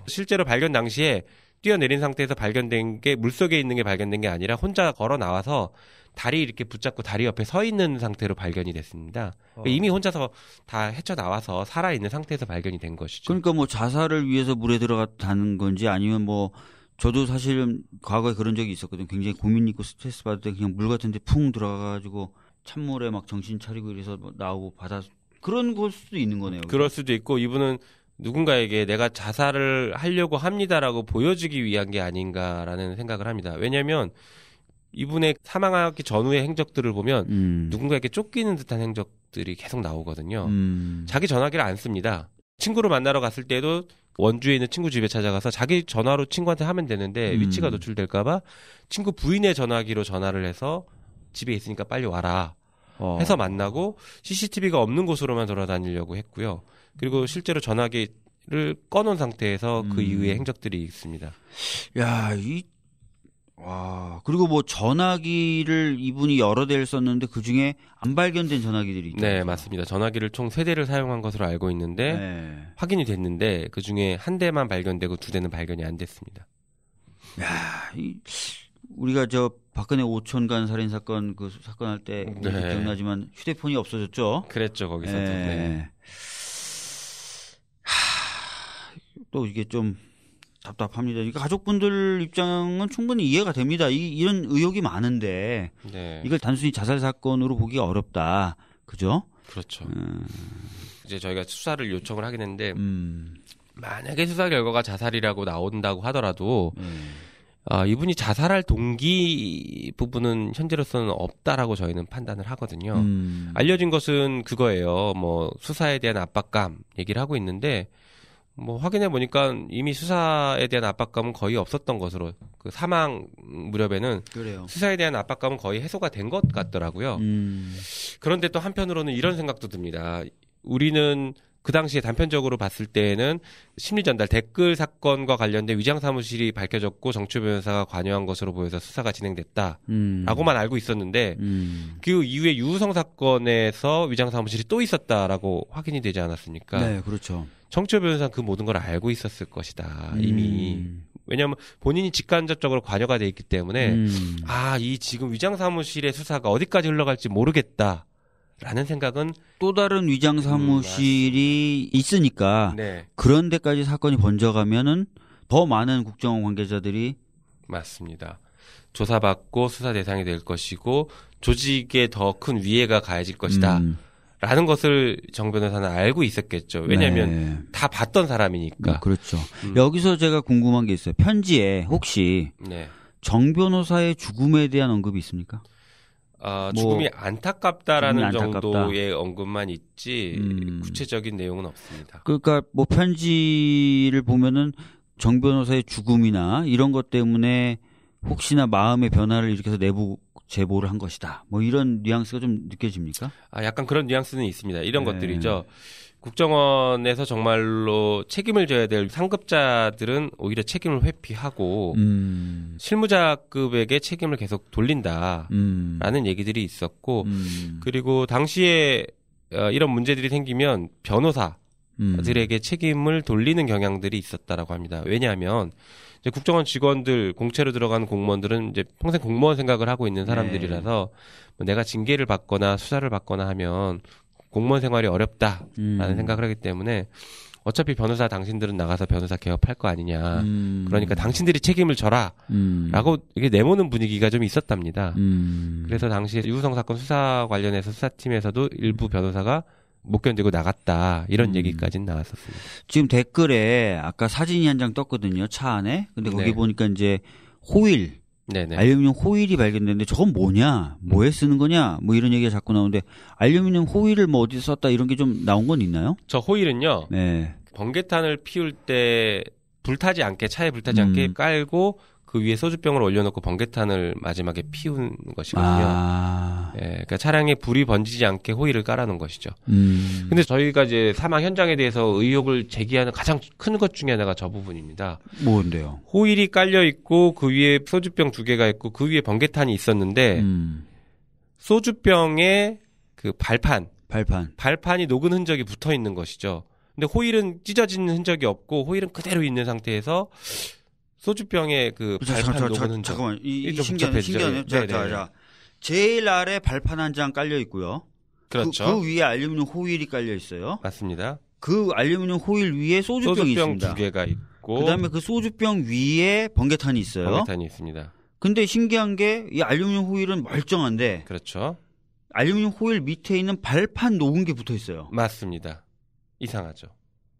실제로 발견 당시에 뛰어내린 상태에서 발견된 게 물속에 있는 게 발견된 게 아니라 혼자 걸어 나와서 다리 이렇게 붙잡고 다리 옆에 서 있는 상태로 발견이 됐습니다. 그러니까 이미 혼자서 다 헤쳐나와서 살아있는 상태에서 발견이 된 것이죠. 그러니까 뭐 자살을 위해서 물에 들어갔다는 건지 아니면 뭐 저도 사실은 과거에 그런 적이 있었거든요. 굉장히 고민 있고 스트레스 받을 때 그냥 물 같은 데 풍 들어가가지고 찬물에 막 정신 차리고 이래서 나오고 그런 걸 수도 있는 거네요. 그럴 수도 있고 이분은 누군가에게 내가 자살을 하려고 합니다라고 보여주기 위한 게 아닌가라는 생각을 합니다. 왜냐하면 이분의 사망하기 전후의 행적들을 보면 누군가에게 쫓기는 듯한 행적들이 계속 나오거든요. 자기 전화기를 안 씁니다. 친구를 만나러 갔을 때도 원주에 있는 친구 집에 찾아가서 자기 전화로 친구한테 하면 되는데 위치가 노출될까 봐 친구 부인의 전화기로 전화를 해서 집에 있으니까 빨리 와라 해서 만나고 CCTV가 없는 곳으로만 돌아다니려고 했고요. 그리고 실제로 전화기를 꺼놓은 상태에서 그 이후의 행적들이 있습니다. 야, 그리고 뭐 전화기를 이분이 여러 대를 썼는데 그 중에 안 발견된 전화기들이 있죠. 네, 맞습니다. 전화기를 총 3대를 사용한 것으로 알고 있는데 확인이 됐는데 그 중에 1대만 발견되고 2대는 발견이 안 됐습니다. 야, 우리가 박근혜 오촌간 살인 사건 그 사건 할 때 기억나지만 휴대폰이 없어졌죠. 그랬죠, 거기서도. 네. 또 이게 좀 답답합니다. 그러니까 가족분들 입장은 충분히 이해가 됩니다. 이런 의혹이 많은데 이걸 단순히 자살 사건으로 보기가 어렵다. 그죠? 그렇죠. 이제 저희가 수사를 요청을 하긴 했는데 만약에 수사 결과가 자살이라고 나온다고 하더라도 이분이 자살할 동기 부분은 현재로서는 없다라고 저희는 판단을 하거든요. 알려진 것은 그거예요. 뭐 수사에 대한 압박감 얘기를 하고 있는데 뭐 확인해 보니까 이미 수사에 대한 압박감은 거의 없었던 것으로 그 사망 무렵에는 그래요. 수사에 대한 압박감은 거의 해소가 된 것 같더라고요. 그런데 또 한편으로는 이런 생각도 듭니다. 우리는 그 당시에 단편적으로 봤을 때에는 심리전달 댓글 사건과 관련된 위장사무실이 밝혀졌고 정치호 변호사가 관여한 것으로 보여서 수사가 진행됐다라고만 알고 있었는데 그 이후에 유우성 사건에서 위장사무실이 또 있었다라고 확인이 되지 않았습니까? 네, 그렇죠. 정치호 변호사는 그 모든 걸 알고 있었을 것이다. 이미. 왜냐하면 본인이 직간접적으로 관여가 돼 있기 때문에 이 지금 위장사무실의 수사가 어디까지 흘러갈지 모르겠다. 라는 생각은 또 다른 위장 사무실이 있으니까 그런 데까지 사건이 번져가면은 더 많은 국정원 관계자들이 맞습니다. 조사받고 수사 대상이 될 것이고 조직에 더 큰 위해가 가해질 것이다. 라는 것을 정 변호사는 알고 있었겠죠. 왜냐하면 다 봤던 사람이니까. 그렇죠. 여기서 제가 궁금한 게 있어요. 편지에 혹시 정 변호사의 죽음에 대한 언급이 있습니까? 죽음이 안타깝다라는 정도의 언급만 있지 구체적인 내용은 없습니다. 그러니까 뭐 편지를 보면은 정 변호사의 죽음이나 이런 것 때문에 혹시나 마음의 변화를 일으켜서 내부 제보를 한 것이다. 뭐 이런 뉘앙스가 좀 느껴집니까? 약간 그런 뉘앙스는 있습니다. 이런 것들이죠. 국정원에서 정말로 책임을 져야 될 상급자들은 오히려 책임을 회피하고 실무자급에게 책임을 계속 돌린다라는 얘기들이 있었고 그리고 당시에 이런 문제들이 생기면 변호사들에게 책임을 돌리는 경향들이 있었다라고 합니다. 왜냐하면 이제 국정원 직원들, 공채로 들어간 공무원들은 이제 평생 공무원 생각을 하고 있는 사람들이라서 뭐 내가 징계를 받거나 수사를 받거나 하면 공무원 생활이 어렵다라는 생각을 하기 때문에 어차피 변호사 당신들은 나가서 변호사 개업할 거 아니냐. 그러니까 당신들이 책임을 져라. 라고 이게 내모는 분위기가 좀 있었답니다. 그래서 당시에 유우성 사건 수사 관련해서 수사팀에서도 일부 변호사가 못 견디고 나갔다. 이런 얘기까지는 나왔었습니다. 지금 댓글에 아까 사진이 한 장 떴거든요. 차 안에. 근데 거기 보니까 이제 호일. 네네. 알루미늄 호일이 발견됐는데 저건 뭐냐? 뭐에 쓰는 거냐? 뭐 이런 얘기가 자꾸 나오는데 알루미늄 호일을 뭐 어디서 썼다 이런 게 좀 나온 건 있나요? 저 호일은요. 네. 번개탄을 피울 때 불타지 않게 차에 불타지 않게 깔고 그 위에 소주병을 올려놓고 번개탄을 마지막에 피운 것이거든요. 예, 그러니까 차량에 불이 번지지 않게 호일을 깔아놓은 것이죠. 근데 저희가 이제 사망 현장에 대해서 의혹을 제기하는 가장 큰 것 중에 하나가 저 부분입니다. 뭔데요? 호일이 깔려 있고 그 위에 소주병 2개가 있고 그 위에 번개탄이 있었는데 소주병에 그 발판이 녹은 흔적이 붙어 있는 것이죠. 근데 호일은 찢어진 흔적이 없고 호일은 그대로 있는 상태에서 소주병에 그 발판 녹은 흔적. 잠깐만. 이 신기하네요. 자. 제일 아래 발판 한 장 깔려 있고요. 그렇죠. 그 위에 알루미늄 호일이 깔려 있어요. 맞습니다. 그 알루미늄 호일 위에 소주병이 있습니다. 2개가 있고 그다음에 그 소주병 위에 번개탄이 있어요. 번개탄이 있습니다. 근데 신기한 게 이 알루미늄 호일은 멀쩡한데 그렇죠. 알루미늄 호일 밑에 있는 발판 녹은 게 붙어 있어요. 맞습니다. 이상하죠.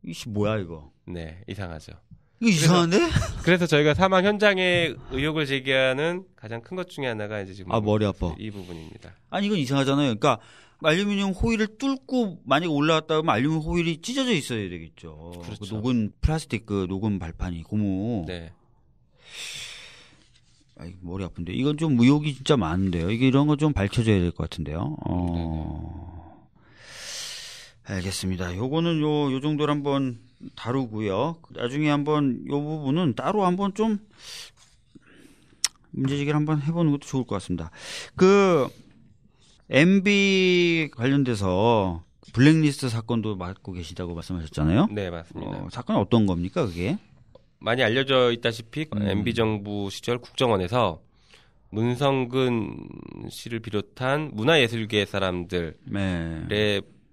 이씨 뭐야 이거? 네, 이상하죠. 이거 이상한데? 그래서 저희가 사망 현장에 의혹을 제기하는 가장 큰 것 중에 하나가 이제 지금 머리 아파. 이 부분입니다. 아니 이건 이상하잖아요. 그러니까 알루미늄 호일을 뚫고 만약에 올라왔다 그러면 알루미늄 호일이 찢어져 있어야 되겠죠. 그렇죠. 그 녹은 플라스틱 그 녹은 발판이 고무. 네. 아이 머리 아픈데 이건 좀 의혹이 진짜 많은데요. 이게 이런 거 좀 밝혀줘야 될 것 같은데요. 알겠습니다. 요거는 요 정도로 한번 다루고요. 나중에 한번 요 부분은 따로 한번 좀 문제제기를 한번 해보는 것도 좋을 것 같습니다. 그 MB 관련돼서 블랙리스트 사건도 맡고 계시다고 말씀하셨잖아요. 네, 맞습니다. 사건은 어떤 겁니까, 그게? 많이 알려져 있다시피 MB 정부 시절 국정원에서 문성근 씨를 비롯한 문화예술계 사람들의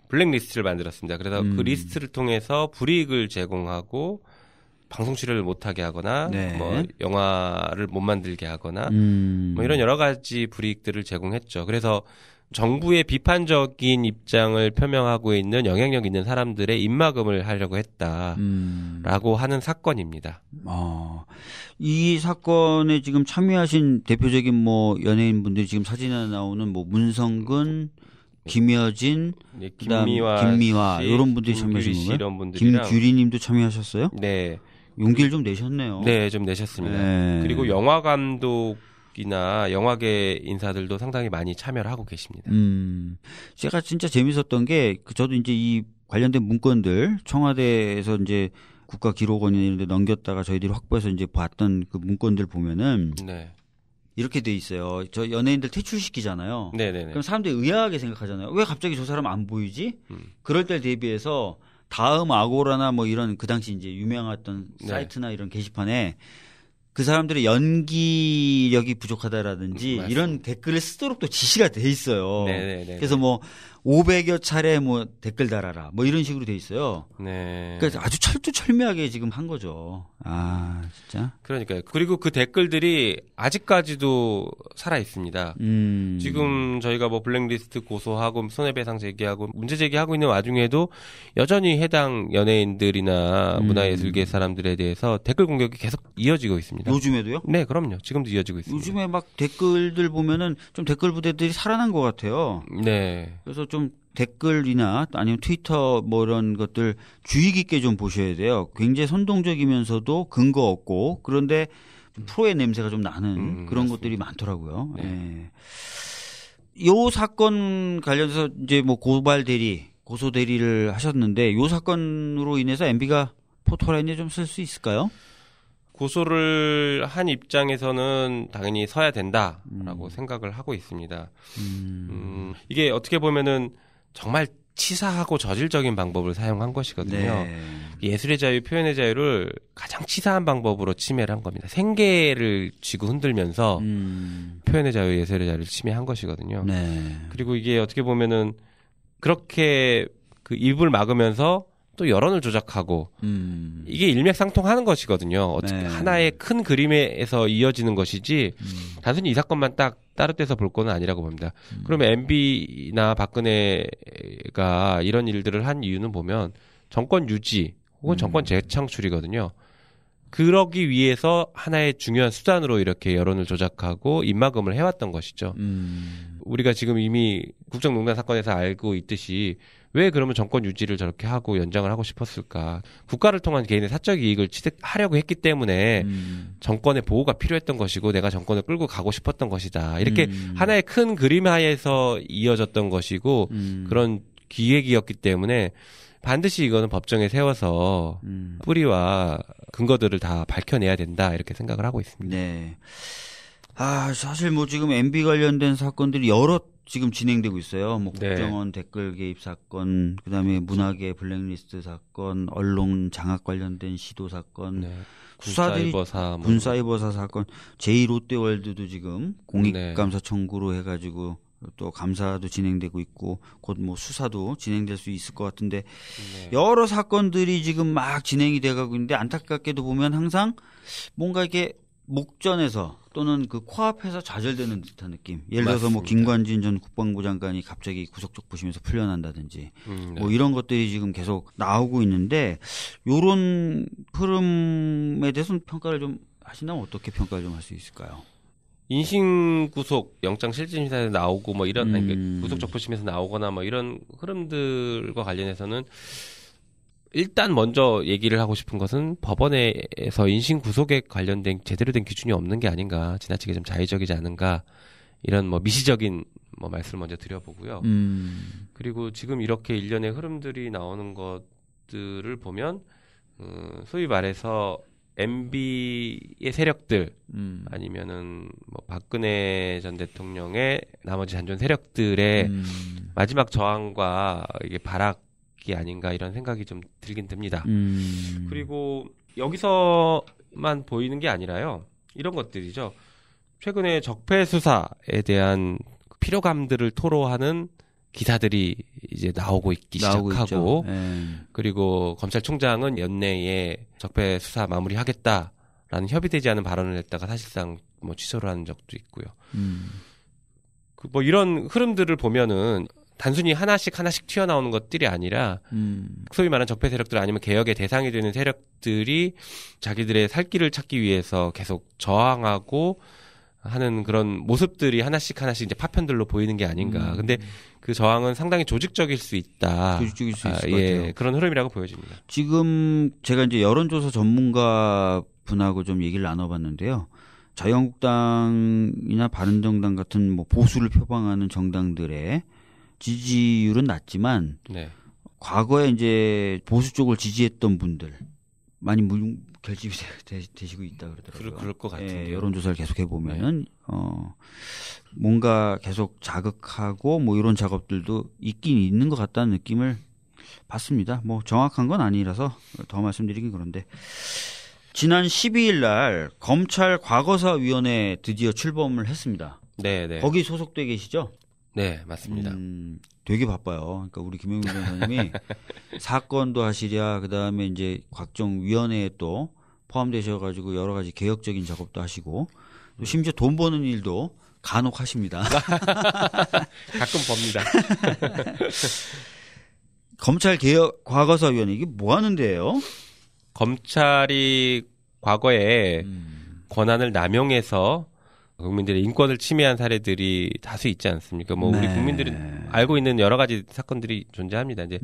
블랙리스트를 만들었습니다. 그래서 그 리스트를 통해서 불이익을 제공하고 방송 출연을 못하게 하거나 뭐 영화를 못 만들게 하거나 뭐 이런 여러 가지 불이익들을 제공했죠. 그래서 정부의 비판적인 입장을 표명하고 있는 영향력 있는 사람들의 입막음을 하려고 했다라고 하는 사건입니다. 이 사건에 지금 참여하신 대표적인 뭐 연예인분들이 지금 사진에 나오는 뭐 문성근, 김여진, 김미화 이런 분들이 참여하신 건가요? 김규리님도 참여하셨어요? 네. 용기를 좀 내셨네요. 네, 좀 내셨습니다. 그리고 영화 감독이나 영화계 인사들도 상당히 많이 참여를 하고 계십니다. 제가 진짜 재밌었던 게 저도 이제 이 관련된 문건들 청와대에서 이제 국가기록원이나 이런 데 넘겼다가 저희들이 확보해서 이제 봤던 그 문건들 보면은 이렇게 돼 있어요. 저 연예인들 퇴출시키잖아요. 네네네. 그럼 사람들이 의아하게 생각하잖아요. 왜 갑자기 저 사람 안 보이지? 그럴 때 대비해서 다음 아고라나 뭐 이런 그 당시 이제 유명했던 사이트나 이런 게시판에 그 사람들의 연기력이 부족하다라든지 이런 댓글을 쓰도록 또 지시가 돼 있어요. 네네네. 그래서 뭐 500여 차례 뭐 댓글 달아라 뭐 이런 식으로 돼 있어요. 네. 그러니까 아주 철두철미하게 지금 한 거죠. 아 진짜. 그러니까요. 그리고 그 댓글들이 아직까지도 살아 있습니다. 지금 저희가 뭐 블랙리스트 고소하고 손해배상 제기하고 문제 제기하고 있는 와중에도 여전히 해당 연예인들이나 문화예술계 사람들에 대해서 댓글 공격이 계속 이어지고 있습니다. 요즘에도요? 네, 그럼요. 지금도 이어지고 있습니다. 요즘에 막 댓글들 보면은 좀 댓글 부대들이 살아난 것 같아요. 네. 그래서 좀 댓글이나 아니면 트위터 뭐 이런 것들 주의 깊게 좀 보셔야 돼요. 굉장히 선동적이면서도 근거 없고 그런데 프로의 냄새가 좀 나는 그런 맞습니다. 것들이 많더라고요. 네. 예. 요 사건 관련해서 이제 뭐 고소 대리를 하셨는데 요 사건으로 인해서 MB가 포토라인에 좀 쓸 수 있을까요? 고소를 한 입장에서는 당연히 서야 된다라고 생각을 하고 있습니다. 이게 어떻게 보면은 정말 치사하고 저질적인 방법을 사용한 것이거든요. 네. 예술의 자유, 표현의 자유를 가장 치사한 방법으로 침해를 한 겁니다. 생계를 쥐고 흔들면서 표현의 자유, 예술의 자유를 침해한 것이거든요. 네. 그리고 이게 어떻게 보면은 그렇게 그 입을 막으면서 또 여론을 조작하고 이게 일맥상통하는 것이거든요. 어떻게 네. 하나의 큰 그림에서 이어지는 것이지 단순히 이 사건만 딱 따로 떼서 볼 건 아니라고 봅니다. 그러면 MB나 박근혜가 이런 일들을 한 이유는 보면 정권 유지 혹은 정권 재창출이거든요. 그러기 위해서 하나의 중요한 수단으로 이렇게 여론을 조작하고 입막음을 해왔던 것이죠. 우리가 지금 이미 국정농단 사건에서 알고 있듯이 왜 그러면 정권 유지를 저렇게 하고 연장을 하고 싶었을까? 국가를 통한 개인의 사적 이익을 취득하려고 했기 때문에 정권의 보호가 필요했던 것이고 내가 정권을 끌고 가고 싶었던 것이다. 이렇게 하나의 큰 그림 하에서 이어졌던 것이고 그런 기획이었기 때문에 반드시 이거는 법정에 세워서 뿌리와 근거들을 다 밝혀내야 된다. 이렇게 생각을 하고 있습니다. 네. 사실 뭐 지금 MB 관련된 사건들이 여러 지금 진행되고 있어요. 뭐 네. 국정원 댓글 개입 사건, 그다음에 문화계 블랙리스트 사건, 언론 장악 관련된 시도 사건, 네. 수사들이 군사이버사, 군사이버사 사건, 제2롯데월드도 지금 공익감사 청구로 해가지고 또 감사도 진행되고 있고 곧 뭐 수사도 진행될 수 있을 것 같은데 여러 사건들이 지금 막 진행이 돼가고 있는데 안타깝게도 보면 항상 뭔가 이렇게 목전에서 또는 그 코앞에서 좌절되는 듯한 느낌. 예를 들어서 뭐 김관진 전 국방부 장관이 갑자기 구속적 부심에서 풀려난다든지 뭐 이런 것들이 지금 계속 나오고 있는데 요런 흐름에 대해서는 평가를 좀 하신다면 어떻게 평가를 좀 할 수 있을까요? 인신구속 영장실질심사에서 나오고 뭐 이런 구속적 부심에서 나오거나 뭐 이런 흐름들과 관련해서는 일단 먼저 얘기를 하고 싶은 것은 법원에서 인신구속에 관련된 제대로 된 기준이 없는 게 아닌가, 지나치게 좀 자의적이지 않은가, 이런 뭐 미시적인 뭐 말씀을 먼저 드려보고요. 그리고 지금 이렇게 일련의 흐름들이 나오는 것들을 보면 소위 말해서 MB의 세력들 아니면은 뭐 박근혜 전 대통령의 나머지 잔존 세력들의 마지막 저항과 이게 발악 이 아닌가 이런 생각이 좀 들긴 듭니다. 그리고 여기서만 보이는 게 아니라요. 이런 것들이죠. 최근에 적폐 수사에 대한 피로감들을 토로하는 기사들이 이제 나오고 있기 시작하고 그리고 검찰총장은 연내에 적폐 수사 마무리하겠다라는 협의되지 않은 발언을 했다가 사실상 뭐 취소를 하는 적도 있고요. 뭐 이런 흐름들을 보면은 단순히 하나씩 튀어나오는 것들이 아니라 소위 말하는 적폐 세력들 아니면 개혁의 대상이 되는 세력들이 자기들의 살 길을 찾기 위해서 계속 저항하고 하는 그런 모습들이 하나씩 이제 파편들로 보이는 게 아닌가. 근데 그 저항은 상당히 조직적일 수 있다. 조직적일 수 있을 것 같아요. 그런 흐름이라고 보여집니다. 지금 제가 이제 여론조사 전문가 분하고 좀 얘기를 나눠봤는데요. 자유한국당이나 바른정당 같은 뭐 보수를 표방하는 정당들의 지지율은 낮지만 과거에 이제 보수 쪽을 지지했던 분들 많이 결집이 되시고 있다 그러더라고요. 그럴 것 같은데요. 여론조사를 계속 해보면은 뭔가 계속 자극하고 뭐 이런 작업들도 있긴 있는 것 같다는 느낌을 받습니다. 뭐 정확한 건 아니라서 더 말씀드리긴 그런데 지난 12일 날 검찰 과거사위원회 드디어 출범을 했습니다. 네. 거기 소속돼 계시죠? 네, 맞습니다. 되게 바빠요. 그러니까 우리 김영민 변호사님이 사건도 하시랴, 그 다음에 이제 각종 위원회에 또 포함되셔가지고 여러 가지 개혁적인 작업도 하시고, 또 심지어 돈 버는 일도 간혹 하십니다. 가끔 봅니다. 검찰 개혁 과거사위원회 이게 뭐 하는 데예요? 검찰이 과거에 권한을 남용해서 국민들의 인권을 침해한 사례들이 다수 있지 않습니까? 뭐 우리 국민들이 알고 있는 여러 가지 사건들이 존재합니다. 이제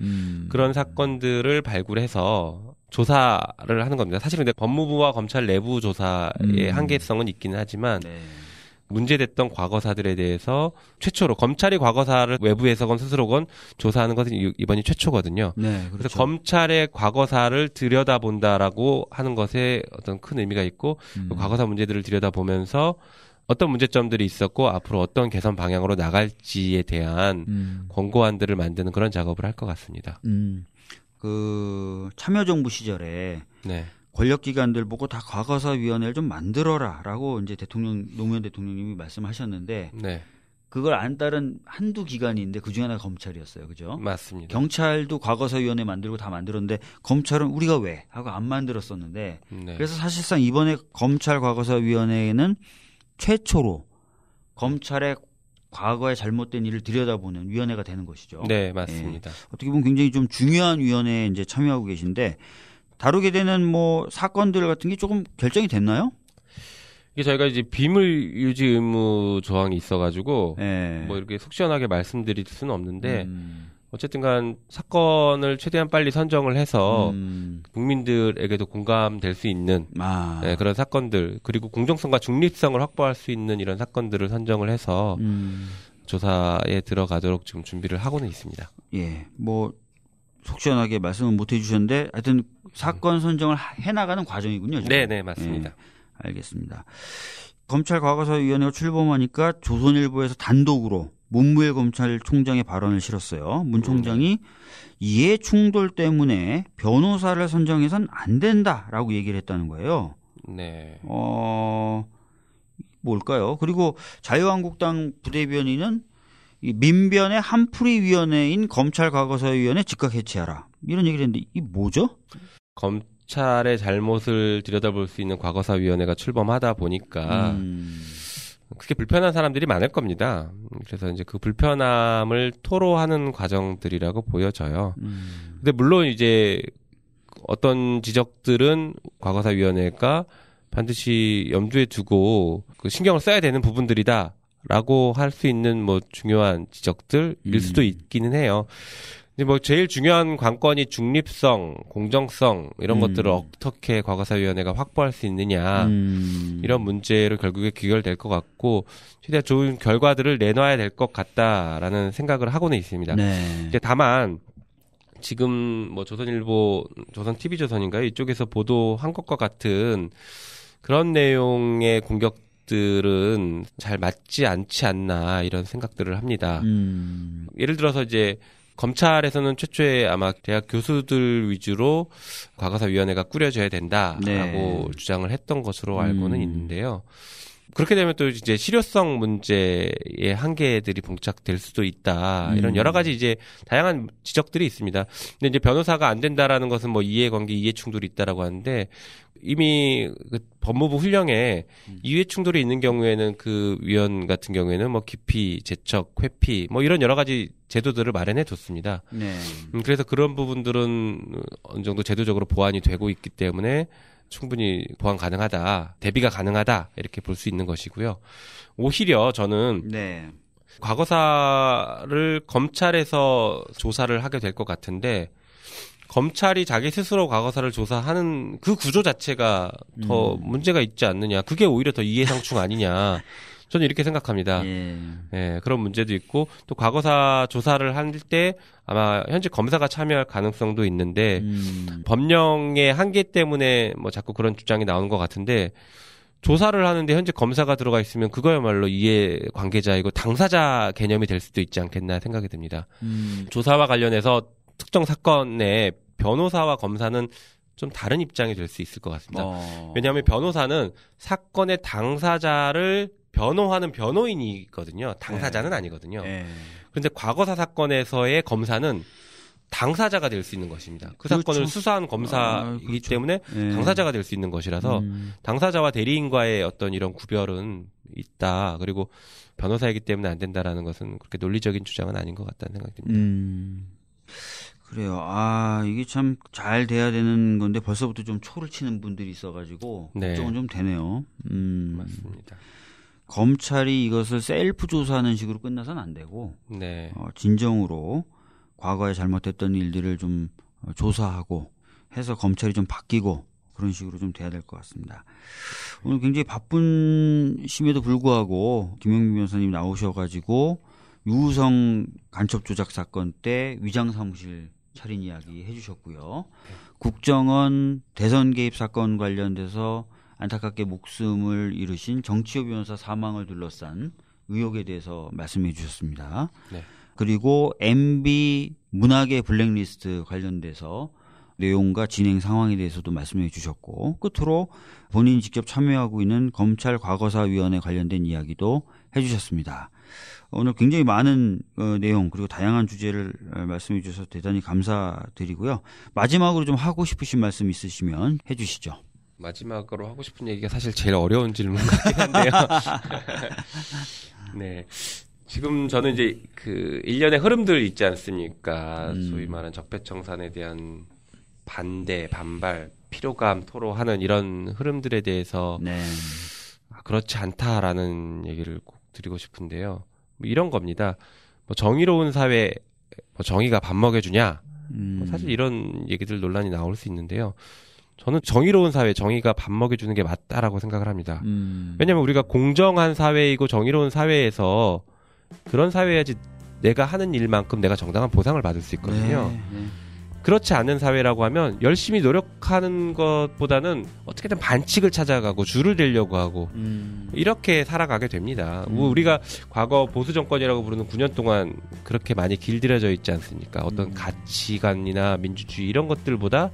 그런 사건들을 발굴해서 조사를 하는 겁니다. 사실은 근데 법무부와 검찰 내부 조사의 한계성은 있기는 하지만 네. 문제됐던 과거사들에 대해서 최초로 검찰이 과거사를 외부에서건 스스로건 조사하는 것은 이번이 최초거든요. 네, 그렇죠. 그래서 검찰의 과거사를 들여다본다라고 하는 것에 어떤 큰 의미가 있고 그 과거사 문제들을 들여다보면서 어떤 문제점들이 있었고 앞으로 어떤 개선 방향으로 나갈지에 대한 권고안들을 만드는 그런 작업을 할 것 같습니다. 그 참여정부 시절에 네. 권력기관들 보고 다 과거사위원회를 좀 만들어라라고 이제 노무현 대통령님이 말씀하셨는데 네. 그걸 안 따른 한두 기관이 있는데 그중에 하나가 검찰이었어요. 그죠? 맞습니다. 경찰도 과거사위원회 만들고 다 만들었는데 검찰은 우리가 왜 하고 안 만들었었는데 네. 그래서 사실상 이번에 검찰 과거사위원회는 최초로 검찰의 과거에 잘못된 일을 들여다보는 위원회가 되는 것이죠. 네, 맞습니다. 어떻게 보면 굉장히 좀 중요한 위원회에 이제 참여하고 계신데 다루게 되는 뭐 사건들 같은 게 조금 결정이 됐나요? 이게 저희가 이제 비밀 유지 의무 조항이 있어가지고 뭐 이렇게 속 시원하게 말씀드릴 수는 없는데 어쨌든간 사건을 최대한 빨리 선정을 해서 국민들에게도 공감될 수 있는 네, 그런 사건들 그리고 공정성과 중립성을 확보할 수 있는 이런 사건들을 선정을 해서 조사에 들어가도록 지금 준비를 하고는 있습니다. 예, 뭐 속 시원하게 말씀은 못 해주셨는데 하여튼 사건 선정을 해나가는 과정이군요. 네, 네, 맞습니다. 예, 알겠습니다. 검찰 과거사위원회가 출범하니까 조선일보에서 단독으로 문무일 검찰총장의 발언을 실었어요. 문 총장이 이해 충돌 때문에 변호사를 선정해서는 안 된다라고 얘기를 했다는 거예요. 네. 뭘까요? 그리고 자유한국당 부대변인은 이 민변의 한풀이위원회인 검찰과거사위원회 즉각 해체하라. 이런 얘기를 했는데 이게 뭐죠? 검찰의 잘못을 들여다볼 수 있는 과거사위원회가 출범하다 보니까 그게 불편한 사람들이 많을 겁니다. 그래서 이제 그 불편함을 토로하는 과정들이라고 보여져요. 근데 물론 이제 어떤 지적들은 과거사위원회가 반드시 염두에 두고 그 신경을 써야 되는 부분들이다라고 할 수 있는 뭐 중요한 지적들일 수도 있기는 해요. 근데 뭐 제일 중요한 관건이 중립성, 공정성 이런 것들을 어떻게 과거사위원회가 확보할 수 있느냐 이런 문제로 결국에 귀결될 것 같고 최대한 좋은 결과들을 내놔야 될 것 같다라는 생각을 하고는 있습니다. 네. 이제 다만 지금 뭐 조선일보, 조선 TV조선인가요? 이쪽에서 보도한 것과 같은 그런 내용의 공격들은 잘 맞지 않지 않나 이런 생각들을 합니다. 예를 들어서 이제 검찰에서는 최초에 아마 대학 교수들 위주로 과거사위원회가 꾸려져야 된다라고 네. 주장을 했던 것으로 알고는 있는데요. 그렇게 되면 또 이제 실효성 문제의 한계들이 봉착될 수도 있다. 이런 여러 가지 이제 다양한 지적들이 있습니다. 근데 이제 변호사가 안 된다라는 것은 뭐 이해관계, 이해충돌이 있다라고 하는데 이미 그 법무부 훈령에 이해충돌이 있는 경우에는 그 위원 같은 경우에는 뭐 기피, 제척, 회피 뭐 이런 여러 가지 제도들을 마련해 뒀습니다. 네. 그래서 그런 부분들은 어느 정도 제도적으로 보완이 되고 있기 때문에 충분히 보완 가능하다, 대비가 가능하다 이렇게 볼 수 있는 것이고요. 오히려 저는 네. 과거사를 검찰에서 조사를 하게 될 것 같은데 검찰이 자기 스스로 과거사를 조사하는 그 구조 자체가 더 문제가 있지 않느냐. 그게 오히려 더 이해상충 아니냐. 저는 이렇게 생각합니다. 예, 그런 문제도 있고 또 과거사 조사를 할 때 아마 현재 검사가 참여할 가능성도 있는데 법령의 한계 때문에 뭐 자꾸 그런 주장이 나오는 것 같은데 조사를 하는데 현재 검사가 들어가 있으면 그거야말로 이해 관계자이고 당사자 개념이 될 수도 있지 않겠나 생각이 듭니다. 조사와 관련해서 특정 사건의 변호사와 검사는 좀 다른 입장이 될 수 있을 것 같습니다. 왜냐하면 변호사는 사건의 당사자를 변호하는 변호인이거든요. 당사자는 아니거든요. 그런데 과거사 사건에서의 검사는 당사자가 될 수 있는 것입니다. 그 그렇죠. 사건을 수사한 검사이기 그렇죠. 때문에 당사자가 될 수 있는 것이라서 당사자와 대리인과의 어떤 이런 구별은 있다. 그리고 변호사이기 때문에 안 된다라는 것은 그렇게 논리적인 주장은 아닌 것 같다는 생각이 듭니다. 그래요. 이게 참 잘 돼야 되는 건데 벌써부터 좀 초를 치는 분들이 있어가지고 걱정은 좀 되네요. 맞습니다. 검찰이 이것을 셀프 조사하는 식으로 끝나서는 안 되고 진정으로 과거에 잘못했던 일들을 좀 조사하고 해서 검찰이 좀 바뀌고 그런 식으로 좀 돼야 될 것 같습니다. 오늘 굉장히 바쁜심에도 불구하고 김영민 변호사님 나오셔가지고 유우성 간첩 조작 사건 때 위장 사무실 차린 이야기 해주셨고요. 국정원 대선 개입 사건 관련돼서 안타깝게 목숨을 잃으신 정치호 변호사 사망을 둘러싼 의혹에 대해서 말씀해 주셨습니다. 네. 그리고 MB 문학의 블랙리스트 관련돼서 내용과 진행 상황에 대해서도 말씀해 주셨고 끝으로 본인이 직접 참여하고 있는 검찰 과거사위원회 관련된 이야기도 해 주셨습니다. 오늘 굉장히 많은 내용 그리고 다양한 주제를 말씀해 주셔서 대단히 감사드리고요. 마지막으로 좀 하고 싶으신 말씀 있으시면 해 주시죠. 마지막으로 하고 싶은 얘기가 사실 제일 어려운 질문 같긴 한데요. 네. 지금 저는 이제 그 일련의 흐름들 있지 않습니까? 소위 말하는 적폐청산에 대한 반대, 반발, 피로감 토로하는 이런 흐름들에 대해서 네. 그렇지 않다라는 얘기를 꼭 드리고 싶은데요. 뭐 이런 겁니다. 뭐 정의로운 사회, 뭐 정의가 밥 먹여주냐? 뭐 사실 이런 얘기들 논란이 나올 수 있는데요. 저는 정의로운 사회, 정의가 밥 먹여주는 게 맞다라고 생각을 합니다. 왜냐하면 우리가 공정한 사회이고 정의로운 사회에서 그런 사회야지 내가 하는 일만큼 내가 정당한 보상을 받을 수 있거든요. 네. 그렇지 않은 사회라고 하면 열심히 노력하는 것보다는 어떻게든 반칙을 찾아가고 줄을 대려고 하고 이렇게 살아가게 됩니다. 우리가 과거 보수 정권이라고 부르는 9년 동안 그렇게 많이 길들여져 있지 않습니까? 어떤 가치관이나 민주주의 이런 것들보다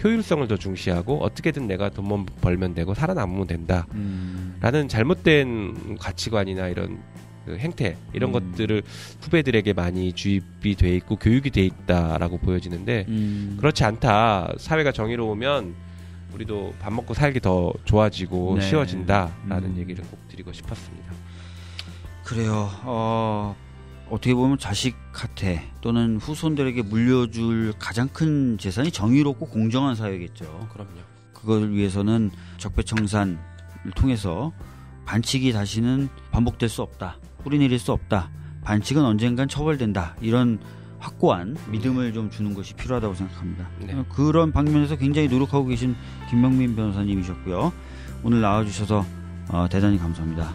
효율성을 더 중시하고 어떻게든 내가 돈만 벌면 되고 살아남으면 된다라는 잘못된 가치관이나 이런 그 행태 이런 것들을 후배들에게 많이 주입이 돼 있고 교육이 돼 있다라고 보여지는데 그렇지 않다. 사회가 정의로우면 우리도 밥 먹고 살기 더 좋아지고 네. 쉬워진다라는 얘기를 꼭 드리고 싶었습니다. 그래요. 어떻게 보면 자식한테 또는 후손들에게 물려줄 가장 큰 재산이 정의롭고 공정한 사회겠죠. 그럼요. 그걸 위해서는 적폐청산을 통해서 반칙이 다시는 반복될 수 없다. 뿌리내릴 수 없다. 반칙은 언젠간 처벌된다. 이런 확고한 믿음을 좀 주는 것이 필요하다고 생각합니다. 네. 그런 방면에서 굉장히 노력하고 계신 김명민 변호사님이셨고요. 오늘 나와주셔서 대단히 감사합니다.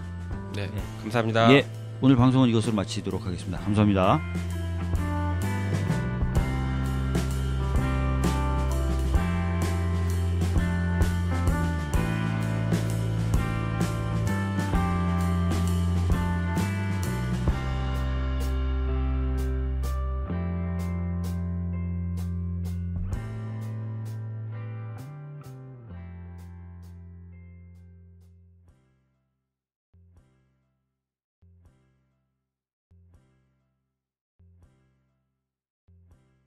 네, 감사합니다. 예, 오늘 방송은 이것으로 마치도록 하겠습니다. 감사합니다.